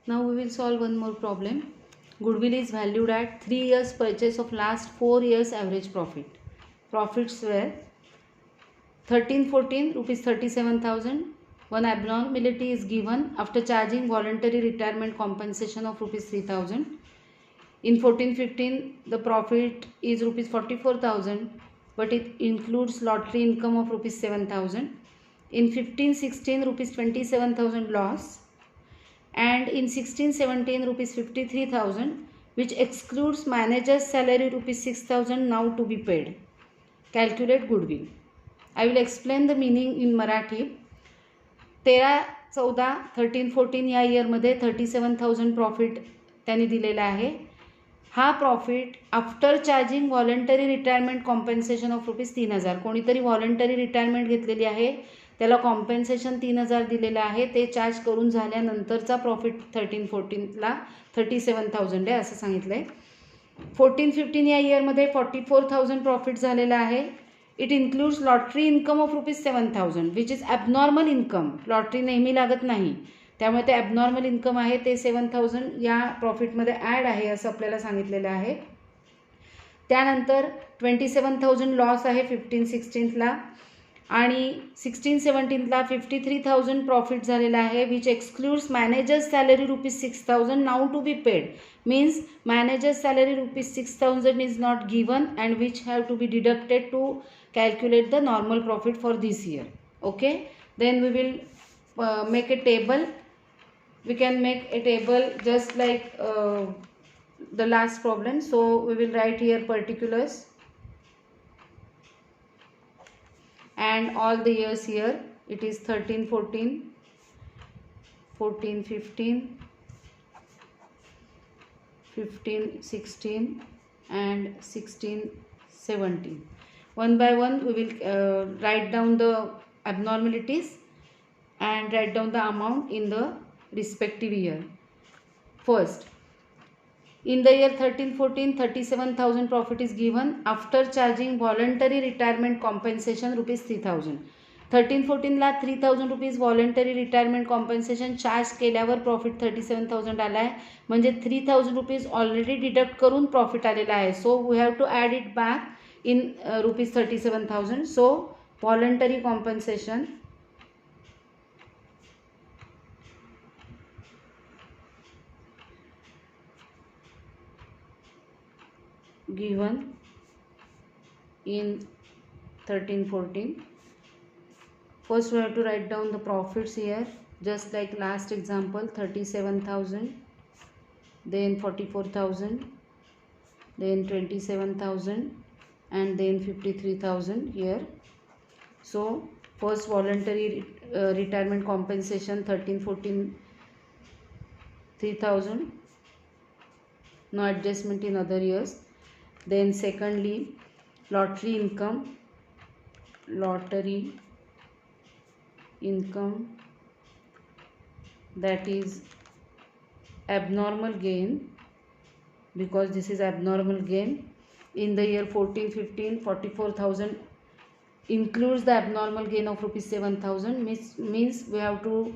Now we will solve one more problem. Goodwill is valued at 3 years purchase of last 4 years average profit. Profits were 13-14 rupees 37,000. One abnormality is given after charging voluntary retirement compensation of rupees 3,000. In 14-15 the profit is rupees 44,000, but it includes lottery income of rupees 7,000. In 15-16 rupees 27,000 loss, and in 16-17 rupees 53,000, which excludes manager's salary rupees 6,000 now to be paid. Calculate goodwill. I will explain the meaning in Marathi. 13-14 या इयरमध्ये 37,000 profit त्यांनी दिलेला आहे. हा profit after charging voluntary retirement compensation of rupees 3,000. कोणीतरी voluntary retirement घेतलेली आहे, त्याला compensation 3,000 दिलेलं आहे. ते चार्ज करून झाल्यानंतरचा प्रॉफिट 13-14ला 37,000 आहे असं सांगितलं आहे. 14-15 या इयरमध्ये 44,000 प्रॉफिट झालेला आहे. It includes lottery income of rupees 7,000 which is abnormal income. Lottery नेहमी लागत नाही, त्यामुळे ते ॲबनॉर्मल इन्कम आहे. ते 7,000 या प्रॉफिटमध्ये ॲड आहे असं आपल्याला सांगितलेलं आहे. त्यानंतर 27,000 लॉस आहे 15-16ला, आणि 16-17ला 53,000 प्रॉफिट झालेला आहे which excludes manager's salary rupees 6,000 now to be paid. Means manager's salary rupees 6,000 is not given and which have to be deducted to calculate the normal profit for this year. Okay, then we will make a table. We can make a table just like the last problem. So we will write here particulars and all the years here. It is 13-14, 14-15, 15-16 and 16-17. One by one we will write down the abnormalities and write down the amount in the respective year. First, in the year 13-14 37,000 profit is given after charging voluntary retirement compensation rupees 3,000. 13-14 ला 3,000 rupees voluntary retirement compensation charge केल्यावर profit 37,000 आला आहे. म्हणजे 3,000 rupees already deduct करून profit आलेला आहे. So we have to add it back in rupees 37,000. So voluntary compensation given in 13-14. First we have to write down the profits here, just like last example. 37,000, then 44,000, then 27,000, and then 53,000 here. So first voluntary retirement compensation 13-14 3,000, no adjustment in other years. Then secondly, lottery income that is abnormal gain, because this is abnormal gain. In the year 14-15 44,000 includes the abnormal gain of rupees 7,000. Means we have to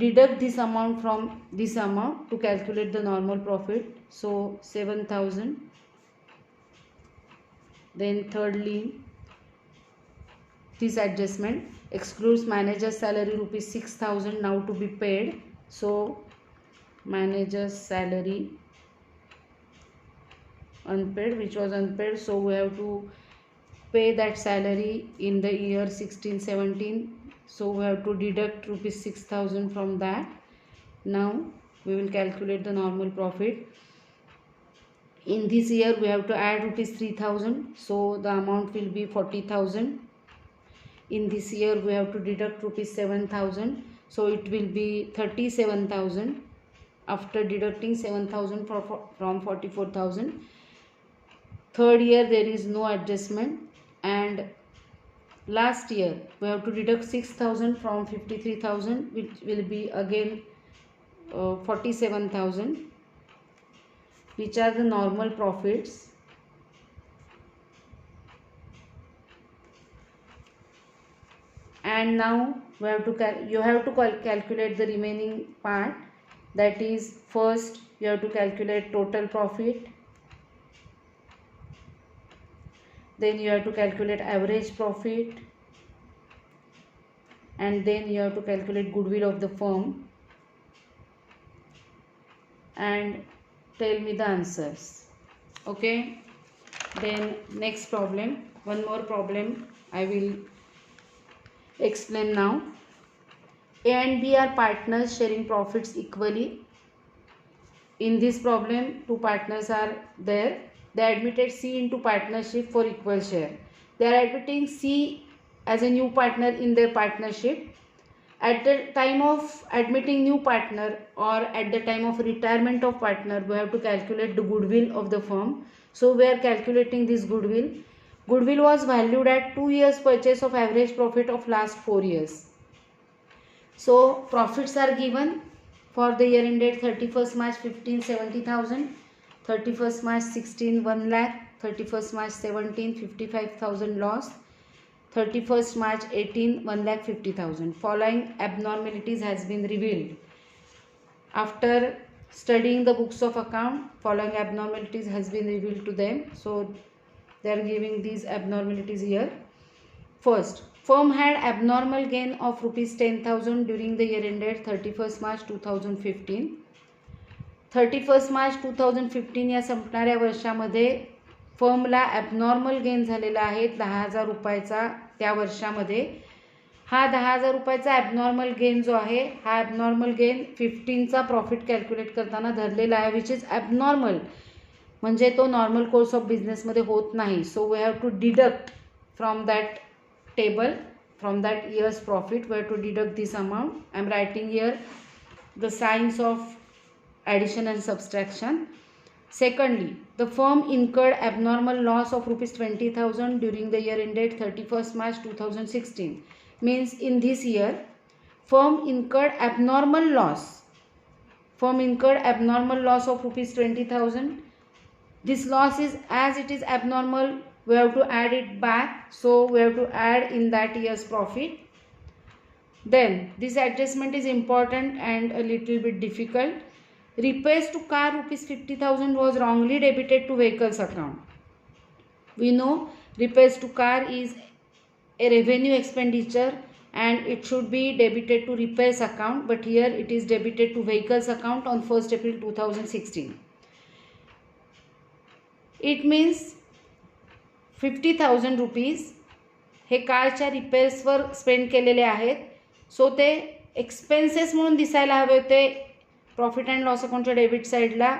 deduct this amount from this amount to calculate the normal profit. So 7,000. Then thirdly, this adjustment excludes manager's salary rupees 6,000 now to be paid. So manager's salary unpaid, which was unpaid, so we have to pay that salary in the year 16-17. So we have to deduct rupees 6,000 from that. Now we will calculate the normal profit. In this year we have to add rupees 3,000, so the amount will be 40,000. In this year we have to deduct rupees 7,000, so it will be 37,000 after deducting 7,000 from 44,000. Third year there is no adjustment, and last year we have to deduct 6,000 from 53,000, which will be again 47,000, which are the normal profits. And now we have to you have to calculate the remaining part. That is, first you have to calculate total profit, then you have to calculate average profit, and then you have to calculate goodwill of the firm and tell me the answers. Okay, then next problem, one more problem I will explain now. A and B are partners sharing profits equally. In this problem, two partners are there. They admitted C into partnership for equal share. They are admitting C as a new partner in their partnership. At the time of admitting new partner or at the time of retirement of partner, we have to calculate the goodwill of the firm. So we are calculating this goodwill. Goodwill was valued at 2 years purchase of average profit of last 4 years. So profits are given for the year ended 31st March 15, 70,000, 31st March 16, 1 lakh, 31st March 17, 55,000 loss, 31st March 18, 1,50,000. Following abnormalities has been revealed. After studying the books of account, following abnormalities has been revealed to them. So they are giving these abnormalities here. First, firm had abnormal gain of rupees 10,000 during the year ended 31st March 2015. 31st March 2015 या संपणाऱ्या वर्षामध्ये फर्मला abnormal gain झालेला आहे 10,000 रुपयाचा त्या वर्षामध्ये. हा 10,000 रुपयाचा abnormal gain जो आहे हा ॲबनॉर्मल गेन 15चा प्रॉफिट कॅल्क्युलेट करताना धरलेला आहे, विच इज ॲबनॉर्मल, म्हणजे तो नॉर्मल कोर्स ऑफ बिझनेसमध्ये होत नाही. So we have to deduct from that table, from that year's profit we have to deduct this amount. I am writing here the signs of addition and subtraction. Secondly, the firm incurred abnormal loss of rupees 20,000 during the year ended 31st March 2016. Means in this year firm incurred abnormal loss. Firm incurred abnormal loss of rupees 20,000. This loss is, as it is abnormal, we have to add it back, so we have to add in that year's profit. Then this adjustment is important and a little bit difficult. Repairs to car rupees 50,000 was wrongly debited to vehicles account. We know repairs to car is a revenue expenditure and it should be debited to repairs account, but here it is debited to vehicles account on 1st April 2016. It means 50,000 rupees हे कारच्या रिपेअर्सवर spend केलेले आहेत. सो ते expenses म्हणून दिसायला हवे होते profit and loss अकाउंटच्या debit साईडला,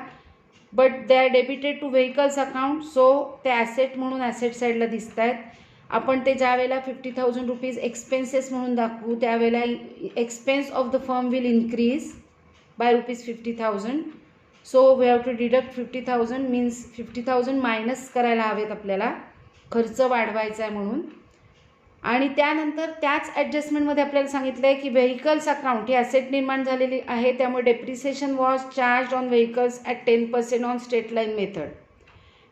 but they are debited to vehicles account, so ते ॲसेट म्हणून ॲसेट साईडला दिसत आहेत. आपण ते ज्या वेळेला 50,000 रुपीज एक्सपेन्सेस म्हणून दाखवू त्यावेळेला expense of the firm will increase by rupees 50,000. So we have to deduct 50,000, means 50,000 minus करायला हवेत आपल्याला, खर्च वाढवायचा आहे म्हणून. आणि त्यानंतर त्याच ॲडजस्टमेंटमध्ये आपल्याला सांगितलं आहे की व्हेकल्स अकाउंट ही ॲसेट निर्माण झालेली आहे, त्यामुळे depreciation was charge on vehicles at 10% on state line method.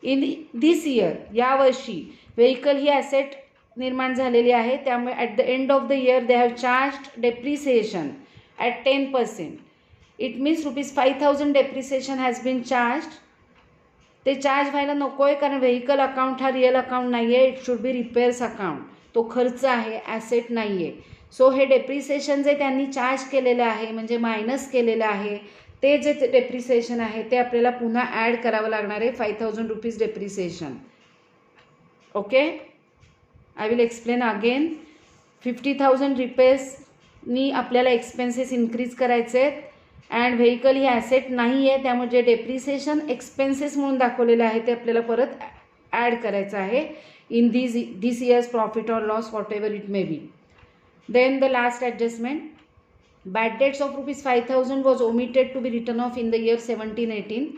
In this year, यावर्षी व्हेकल ही ॲसेट निर्माण झालेली आहे, त्यामुळे at the end of the year they have charged depreciation at 10%. It means rupees 5,000 depreciation has been charged. ते charge व्हायला नको आहे कारण व्हेकल अकाउंट हा रिअल अकाउंट नाही आहे, it should be repairs account. तो खर्च आहे, ॲसेट नाही आहे. सो हे डेप्रिसिएशन जे त्यांनी चार्ज केलेलं आहे म्हणजे मायनस केलेलं आहे, ते जे डेप्रिसिएशन आहे ते आपल्याला पुन्हा ॲड करावं लागणार आहे, 5,000 rupees depreciation. Okay, I will explain again. 50,000 रिपेअर्सनी आपल्याला एक्सपेन्सेस इन्क्रीज करायचे आहेत अँड व्हेकल ही ॲसेट नाही आहे, त्यामुळे जे डेप्रिसिएशन एक्सपेन्सेस म्हणून दाखवलेलं आहे ते आपल्याला परत ॲड करायचं आहे in this year's profit or loss whatever it may be. Then the last adjustment, bad debts of rupees 5,000 was omitted to be written off in the year 17-18.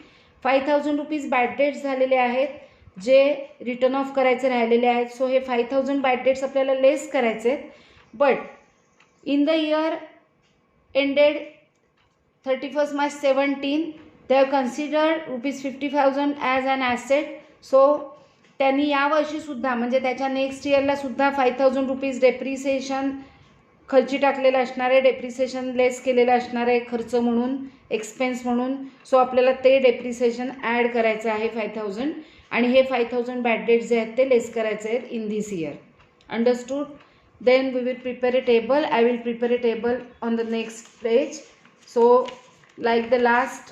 5,000 rupees bad debts झालेले आहेत जे written off करायचे राहिलेले आहेत. So हे 5,000 bad debts आपल्याला less करायचे आहेत, but in the year ended 31st March 17 they have considered rupees 50,000 as an asset. सो त्यांनी यावर्षीसुद्धा म्हणजे त्याच्या नेक्स्ट इयरला सुद्धा 5,000 रुपीज डेप्रिसिएशन खर्ची टाकलेला असणारे डेप्रिसिएशन लेस केलेला असणारे खर्च म्हणून एक्सपेन्स म्हणून. सो आपल्याला ते डेप्रिसिएशन ॲड करायचं आहे 5000 आणि हे 5000 बॅड डेट्स जे आहेत ते लेस करायचे आहेत in this year. Understood. Then we will prepare a table. I will prepare a table on the next page. So like the last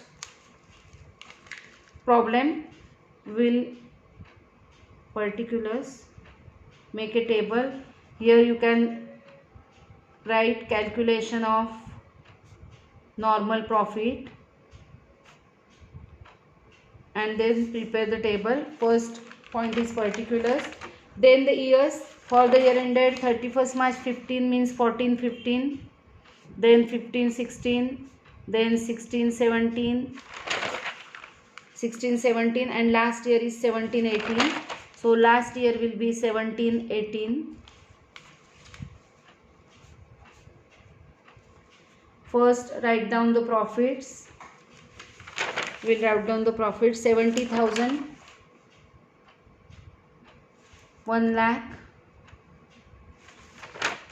problem, will particulars make a table. Here you can write calculation of normal profit and then prepare the table. First point is particulars, then the years. For the year ended 31st March 15 means 14-15, then 15-16, then 16-17 and last year is 17-18. So last year will be 17-18. First write down the profits. We'll write down the profits. 70,000, 1 lakh.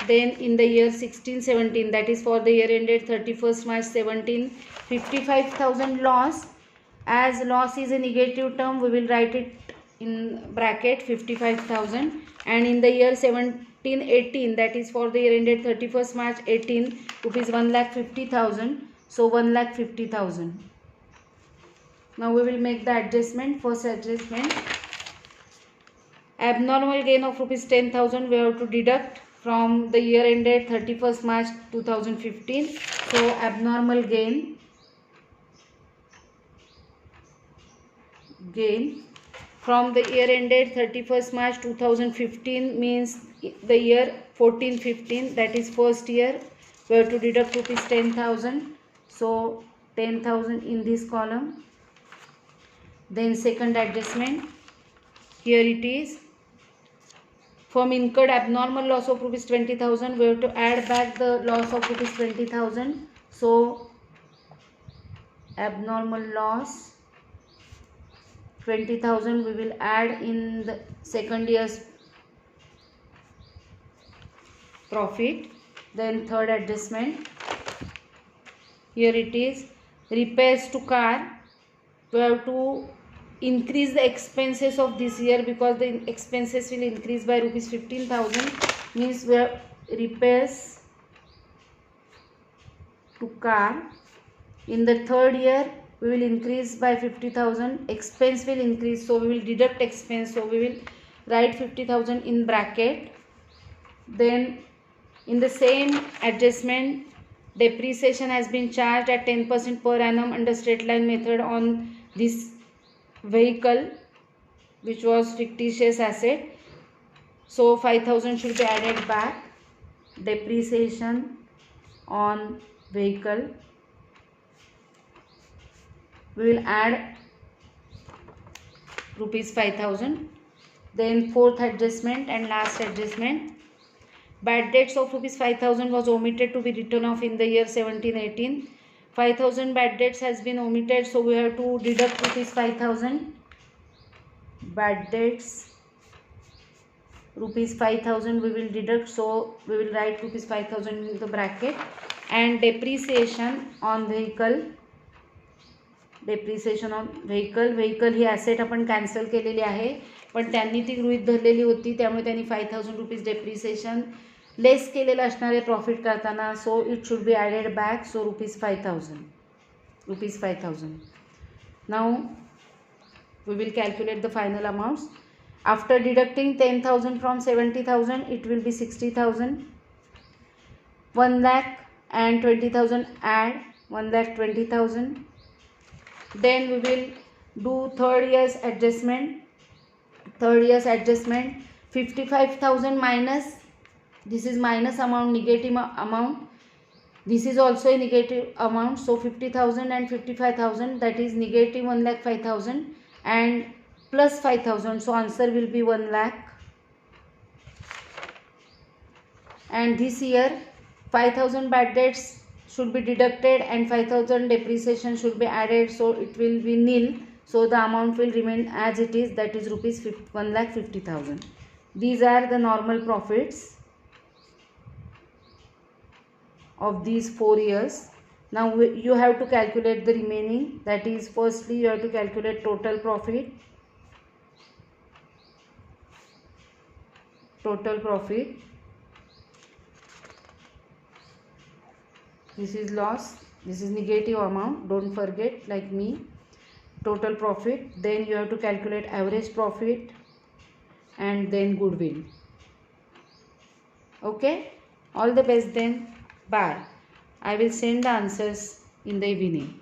Then in the year 16-17, that is for the year ended 31st March 17, 55,000 loss. As loss is a negative term, we will write it in bracket 55,000. And in the year 17-18, that is for the year ended 31st March 18, rupees 1,50,000. So 1,50,000. Now we will make the adjustment. First adjustment, abnormal gain of rupees 10,000 we have to deduct from the year ended 31st March 2015. So abnormal gain from the year ended 31st March 2015 means the year 14-15, that is first year. We have to deduct rupees 10,000. So 10,000 in this column. Then second adjustment, here it is. From incurred abnormal loss of rupees 20,000, we have to add back the loss of rupees 20,000. So abnormal loss 20,000 we will add in the second year's profit. Then third adjustment, here it is. Repairs to car, we have to increase the expenses of this year because the expenses will increase by rupees 15,000, means we have repairs to car. In the third year we will increase by 50,000, expense will increase, so we will deduct expense, so we will write 50,000 in bracket. Then in the same adjustment, depreciation has been charged at 10% per annum under straight line method on this vehicle which was fictitious asset. So 5,000 should be added back. Depreciation on vehicle, we will add rupees 5,000. Then fourth adjustment and last adjustment, bad debts of rupees 5,000 was omitted to be written off in the year 17-18. 5,000 bad debts has been omitted, so we have to deduct rupees 5,000. Bad debts rupees 5,000 we will deduct, so we will write rupees 5,000 in the bracket. And depreciation on vehicle, ही asset आपण cancel केलेली आहे, पण त्यांनी ती गृहीत धरलेली होती, त्यामुळे त्यांनी 5,000 रुपीज डेप्रिसिएशन लेस केलेलं असणारे प्रॉफिट करताना. So it should be added back. So rupees 5,000. Now we will calculate the final amounts. After deducting 10,000 from 70,000, it will be 60,000. 1,20,000 add 1,20,000. Then we will do third year's adjustment. 55,000 minus, this is minus amount, negative amount. This is also a negative amount. So 50,000 and 55,000, that is negative 1,05,000 and plus 5,000. So answer will be 1 lakh. And this year 5,000 bad debts should be deducted and 5,000 depreciation should be added, so it will be nil. So the amount will remain as it is, that is rupees 1,50,000. These are the normal profits. of these 4 years. Now you have to calculate the remaining. That is, firstly you have to calculate total profit. This is loss, this is negative amount, don't forget, like me. Total profit, then you have to calculate average profit, and then goodwill. Okay, all the best then. Bye. I will send the answers in the evening.